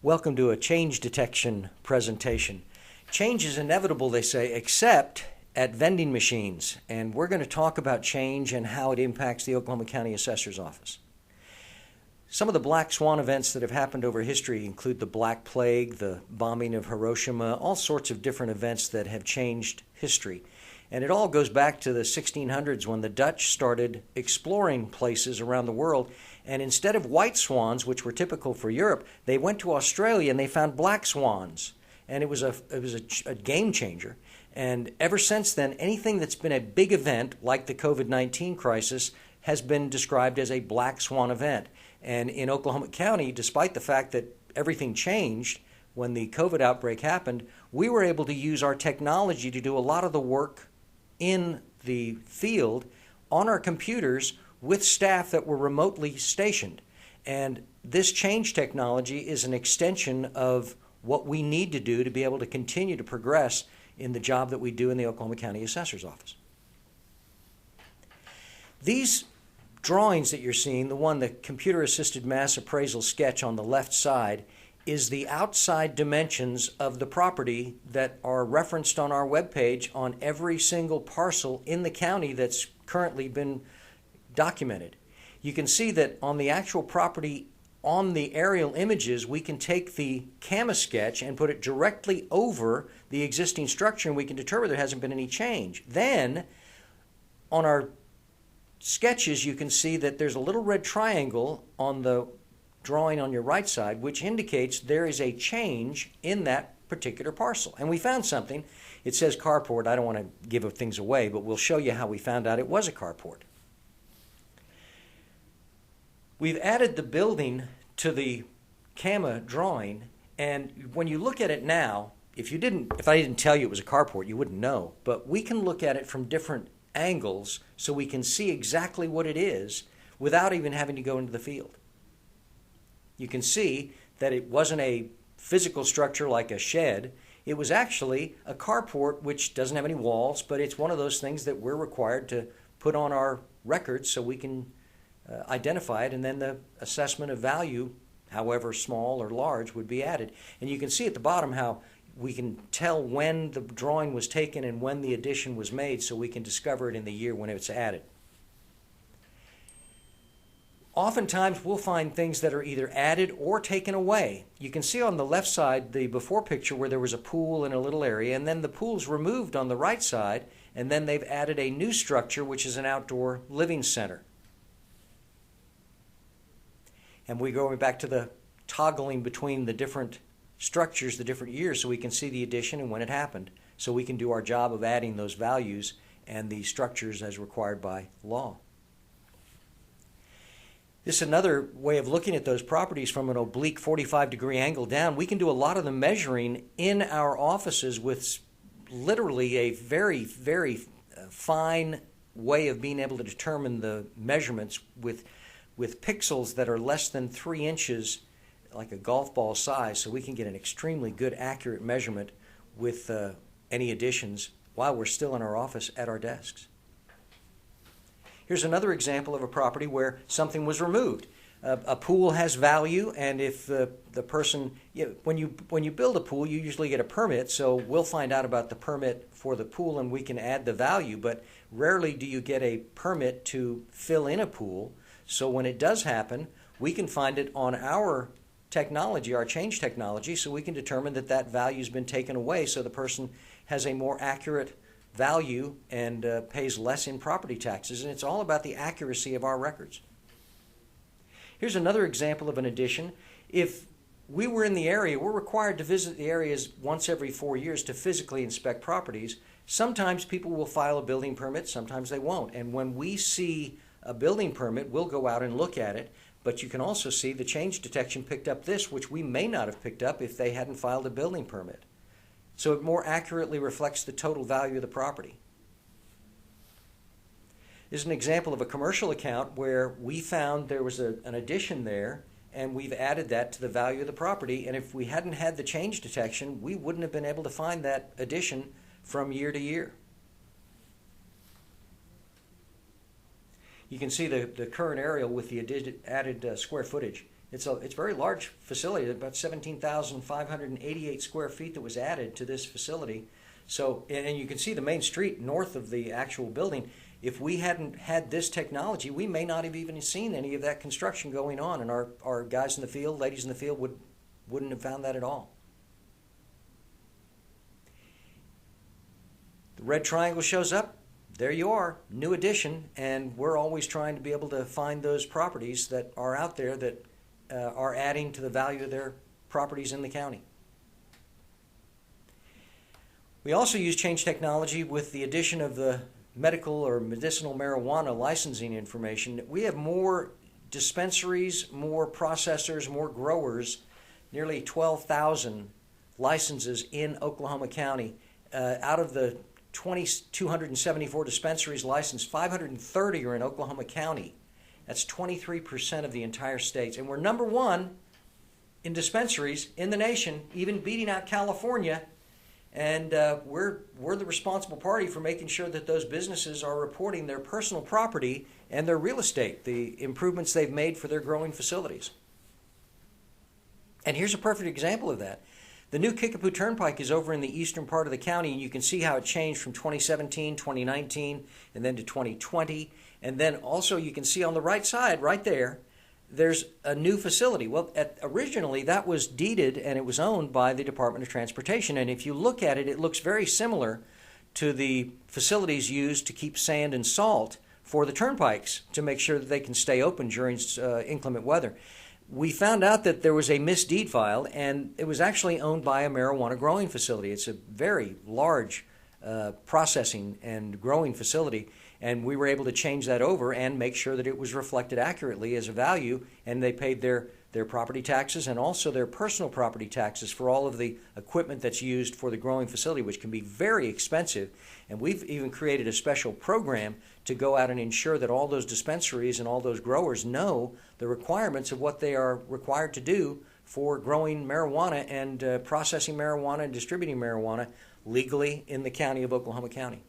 Welcome to a change detection presentation. Change is inevitable, they say, except at vending machines. And we're going to talk about change and how it impacts the Oklahoma County Assessor's Office. Some of the black swan events that have happened over history include the Black Plague, the bombing of Hiroshima, all sorts of different events that have changed history. And it all goes back to the 1600s when the Dutch started exploring places around the world. And instead of white swans, which were typical for Europe, they went to Australia and they found black swans. And it was a game changer. And ever since then, anything that's been a big event, like the COVID-19 crisis, has been described as a black swan event. And in Oklahoma County, despite the fact that everything changed when the COVID outbreak happened, we were able to use our technology to do a lot of the work in the field on our computers with staff that were remotely stationed. And this change technology is an extension of what we need to do to be able to continue to progress in the job that we do in the Oklahoma County Assessor's Office. These drawings that you're seeing, the computer-assisted mass appraisal sketch on the left side, is the outside dimensions of the property that are referenced on our webpage on every single parcel in the county that's currently been documented. You can see that on the actual property on the aerial images, we can take the CAMA sketch and put it directly over the existing structure, and we can determine there hasn't been any change. Then, on our sketches, you can see that there's a little red triangle on the drawing on your right side, which indicates there is a change in that particular parcel. And we found something. It says carport. I don't want to give things away, but we'll show you how we found out it was a carport. We've added the building to the CAMA drawing, and when you look at it now, if I didn't tell you it was a carport, you wouldn't know. But we can look at it from different angles so we can see exactly what it is without even having to go into the field. You can see that it wasn't a physical structure like a shed. It was actually a carport, which doesn't have any walls, but it's one of those things that we're required to put on our records so we can identify it, and then the assessment of value, however small or large, would be added. And you can see at the bottom how we can tell when the drawing was taken and when the addition was made, so we can discover it in the year when it's added. Oftentimes we'll find things that are either added or taken away. You can see on the left side the before picture where there was a pool in a little area, and then the pool's removed on the right side, and then they've added a new structure, which is an outdoor living center. And we're going back to the toggling between the different structures, the different years, so we can see the addition and when it happened, so we can do our job of adding those values and the structures as required by law. This is another way of looking at those properties from an oblique 45-degree angle down. We can do a lot of the measuring in our offices with literally a very, very fine way of being able to determine the measurements with pixels that are less than 3 inches, like a golf ball size, so we can get an extremely good, accurate measurement with any additions while we're still in our office at our desks. Here's another example of a property where something was removed. A pool has value, and if the person, when you build a pool, you usually get a permit, so we'll find out about the permit for the pool and we can add the value, but rarely do you get a permit to fill in a pool. So when it does happen, we can find it on our technology, our change technology, so we can determine that that value's been taken away, so the person has a more accurate value and pays less in property taxes. And it's all about the accuracy of our records. Here's another example of an addition. If we were in the area, we're required to visit the areas once every 4 years to physically inspect properties. Sometimes people will file a building permit, sometimes they won't. And when we see a building permit, we'll go out and look at it. But you can also see the change detection picked up this, which we may not have picked up if they hadn't filed a building permit. So it more accurately reflects the total value of the property. This is an example of a commercial account where we found there was an addition there, and we've added that to the value of the property. And if we hadn't had the change detection, we wouldn't have been able to find that addition from year to year. You can see the current aerial with the added square footage It's a very large facility, about 17,588 square feet that was added to this facility. So, and you can see the main street north of the actual building. If we hadn't had this technology, we may not have even seen any of that construction going on, and our guys in the field, ladies in the field wouldn't have found that at all. The red triangle shows up. There you are, new addition, and we're always trying to be able to find those properties that are out there that are adding to the value of their properties in the county. We also use change technology with the addition of the medical or medicinal marijuana licensing information. We have more dispensaries, more processors, more growers, nearly 12,000 licenses in Oklahoma County. Out of the 2,274 dispensaries licensed, 530 are in Oklahoma County. That's 23% of the entire state. And we're number one in dispensaries in the nation, even beating out California. And we're the responsible party for making sure that those businesses are reporting their personal property and their real estate, the improvements they've made for their growing facilities. And here's a perfect example of that. The new Kickapoo Turnpike is over in the eastern part of the county, and you can see how it changed from 2017, 2019, and then to 2020. And then also you can see on the right side, right there, there's a new facility. Well, originally that was deeded and it was owned by the Department of Transportation. And if you look at it, it looks very similar to the facilities used to keep sand and salt for the turnpikes to make sure that they can stay open during inclement weather. We found out that there was a misdeed filed, and it was actually owned by a marijuana growing facility. It's a very large processing and growing facility, and we were able to change that over and make sure that it was reflected accurately as a value, and they paid their property taxes and also their personal property taxes for all of the equipment that's used for the growing facility, which can be very expensive. And we've even created a special program to go out and ensure that all those dispensaries and all those growers know the requirements of what they are required to do for growing marijuana and processing marijuana and distributing marijuana legally in the county of Oklahoma County.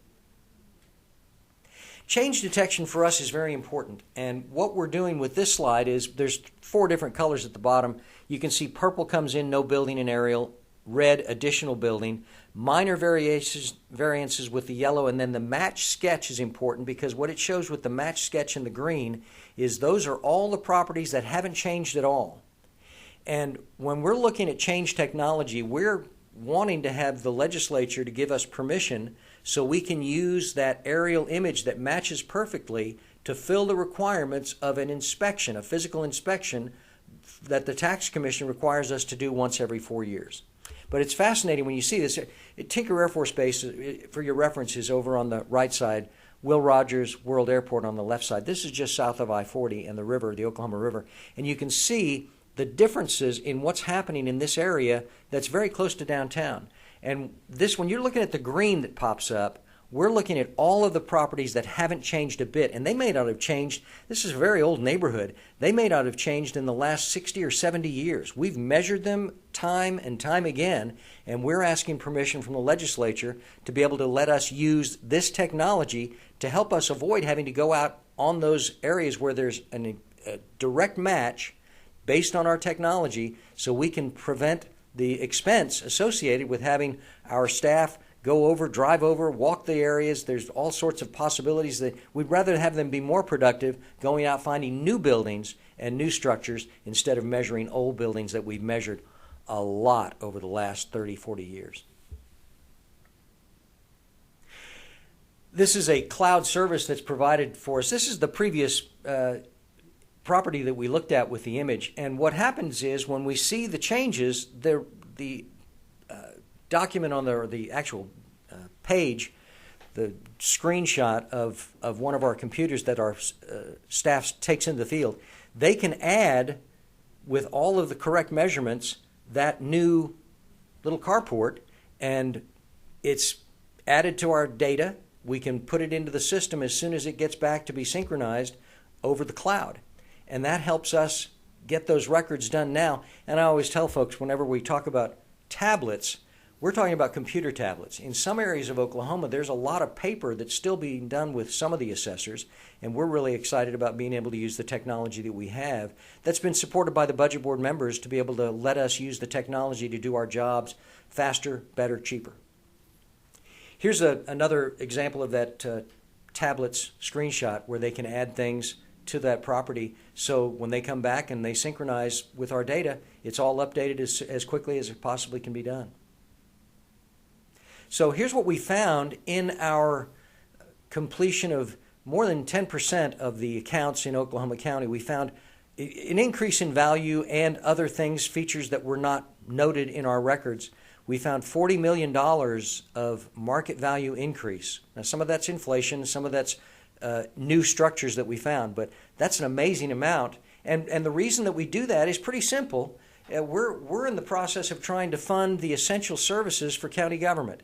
Change detection for us is very important, and what we're doing with this slide is there's 4 different colors at the bottom. You can see purple comes in, no building in aerial, red, additional building, minor variances with the yellow, and then the match sketch is important because what it shows with the match sketch in the green is those are all the properties that haven't changed at all. And when we're looking at change technology, we're wanting to have the legislature to give us permission so we can use that aerial image that matches perfectly to fill the requirements of an inspection, a physical inspection that the Tax Commission requires us to do once every 4 years. But it's fascinating when you see this. Tinker Air Force Base, for your reference, is over on the right side. Will Rogers World Airport on the left side. This is just south of I-40 and the river, the Oklahoma River. And you can see the differences in what's happening in this area that's very close to downtown. And this, when you're looking at the green that pops up, we're looking at all of the properties that haven't changed a bit. And they may not have changed. This is a very old neighborhood. They may not have changed in the last 60 or 70 years. We've measured them time and time again, and we're asking permission from the legislature to be able to let us use this technology to help us avoid having to go out on those areas where there's a direct match based on our technology, so we can prevent the expense associated with having our staff go over, drive over, walk the areas. There's all sorts of possibilities that we'd rather have them be more productive going out finding new buildings and new structures instead of measuring old buildings that we've measured a lot over the last 30, 40 years. This is a cloud service that's provided for us. This is the previous property that we looked at with the image, and what happens is when we see the changes, the document on the actual page, the screenshot of one of our computers that our staff takes into the field, they can add with all of the correct measurements that new little carport, and it's added to our data. We can put it into the system as soon as it gets back to be synchronized over the cloud. And that helps us get those records done now. And I always tell folks whenever we talk about tablets, We're talking about computer tablets. In some areas of Oklahoma, there's a lot of paper that's still being done with some of the assessors, and we're really excited about being able to use the technology that we have that's been supported by the budget board members to be able to let us use the technology to do our jobs faster, better, cheaper. Here's another example of that tablet's screenshot where they can add things to that property, so when they come back and they synchronize with our data, it's all updated as quickly as it possibly can be done. So here's what we found in our completion of more than 10% of the accounts in Oklahoma County. We found an increase in value and other things, features that were not noted in our records. We found $40 million of market value increase. Now, some of that's inflation, some of that's new structures that we found, but that's an amazing amount. And the reason that we do that is pretty simple. We're in the process of trying to fund the essential services for county government.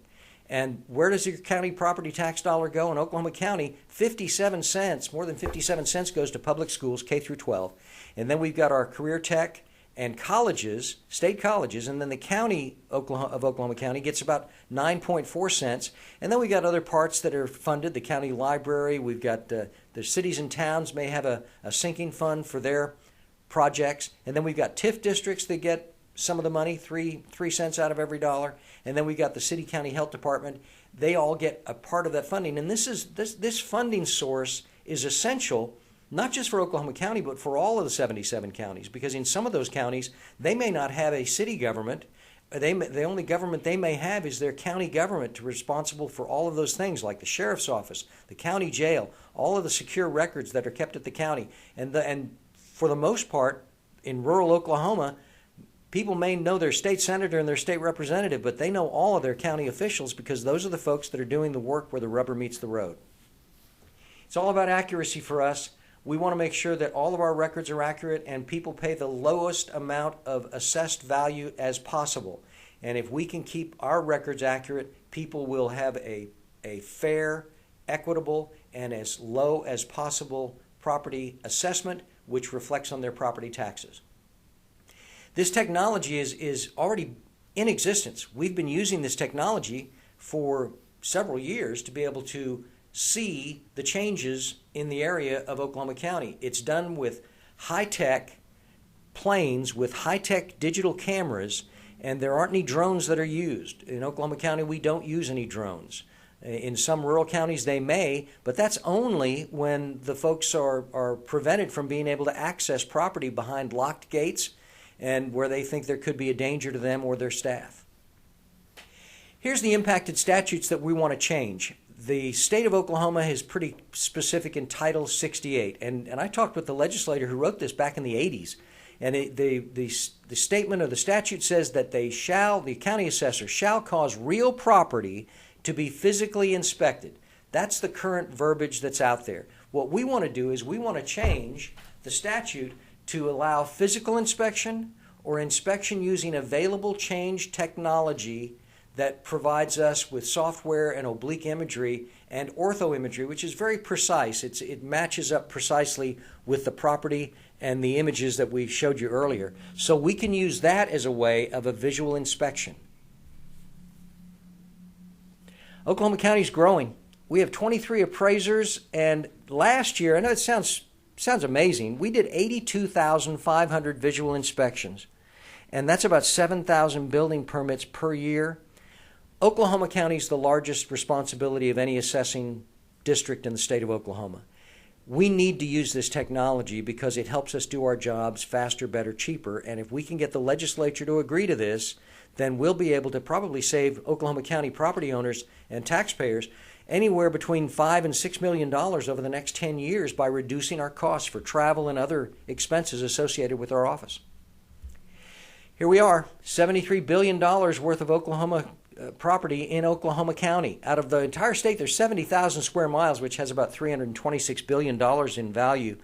And where does your county property tax dollar go? In Oklahoma County, 57 cents, more than 57 cents goes to public schools, K through 12. And then we've got our career tech and colleges, state colleges, and then the county of Oklahoma County gets about 9.4 cents. And then we've got other parts that are funded, the county library. We've got the cities and towns may have a sinking fund for their projects. And then we've got TIF districts that get some of the money, 3 cents out of every dollar. And then we got the city county health department. They all get a part of that funding. And this funding source is essential, not just for Oklahoma County, but for all of the 77 counties, because in some of those counties, they may not have a city government. The only government they may have is their county government, responsible for all of those things, like the sheriff's office, the county jail, all of the secure records that are kept at the county. And for the most part, in rural Oklahoma, people may know their state senator and their state representative, but they know all of their county officials because those are the folks that are doing the work where the rubber meets the road. It's all about accuracy for us. We want to make sure that all of our records are accurate and people pay the lowest amount of assessed value as possible. And if we can keep our records accurate, people will have a fair, equitable, and as low as possible property assessment, which reflects on their property taxes. This technology is already in existence. We've been using this technology for several years to be able to see the changes in the area of Oklahoma County. It's done with high-tech planes with high-tech digital cameras, and there aren't any drones that are used. In Oklahoma County, we don't use any drones. In some rural counties, they may, but that's only when the folks are prevented from being able to access property behind locked gates and where they think there could be a danger to them or their staff. Here's the impacted statutes that we want to change. The state of Oklahoma is pretty specific in Title 68, and I talked with the legislator who wrote this back in the 80s, and the statement of the statute says that the county assessor shall cause real property to be physically inspected. That's the current verbiage that's out there. What we want to do is we want to change the statute to allow physical inspection or inspection using available change technology that provides us with software and oblique imagery and ortho imagery, which is very precise. It matches up precisely with the property and the images that we showed you earlier. So we can use that as a way of a visual inspection. Oklahoma County is growing. We have 23 appraisers, and last year, I know it sounds amazing, we did 82,500 visual inspections, and that's about 7,000 building permits per year. Oklahoma County is the largest responsibility of any assessing district in the state of Oklahoma. We need to use this technology because it helps us do our jobs faster, better, cheaper, and if we can get the legislature to agree to this, then we'll be able to probably save Oklahoma County property owners and taxpayers anywhere between $5 and $6 million over the next 10 years by reducing our costs for travel and other expenses associated with our office. Here we are, $73 billion worth of Oklahoma property in Oklahoma County. Out of the entire state, there's 70,000 square miles, which has about $326 billion in value.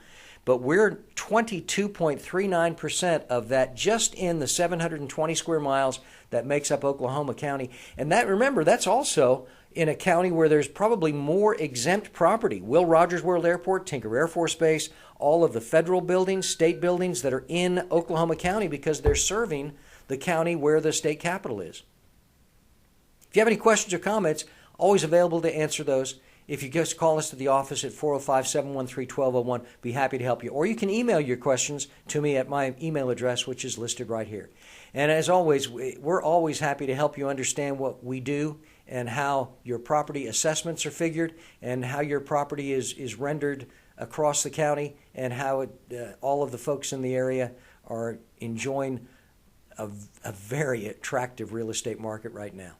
But we're 22.39% of that just in the 720 square miles that makes up Oklahoma County. And that, remember, that's also in a county where there's probably more exempt property. Will Rogers World Airport, Tinker Air Force Base, all of the federal buildings, state buildings that are in Oklahoma County because they're serving the county where the state capital is. If you have any questions or comments, always available to answer those. If you just call us to the office at 405-713-1201, be happy to help you. Or you can email your questions to me at my email address, which is listed right here. And as always, we're always happy to help you understand what we do and how your property assessments are figured and how your property is rendered across the county and how all of the folks in the area are enjoying a very attractive real estate market right now.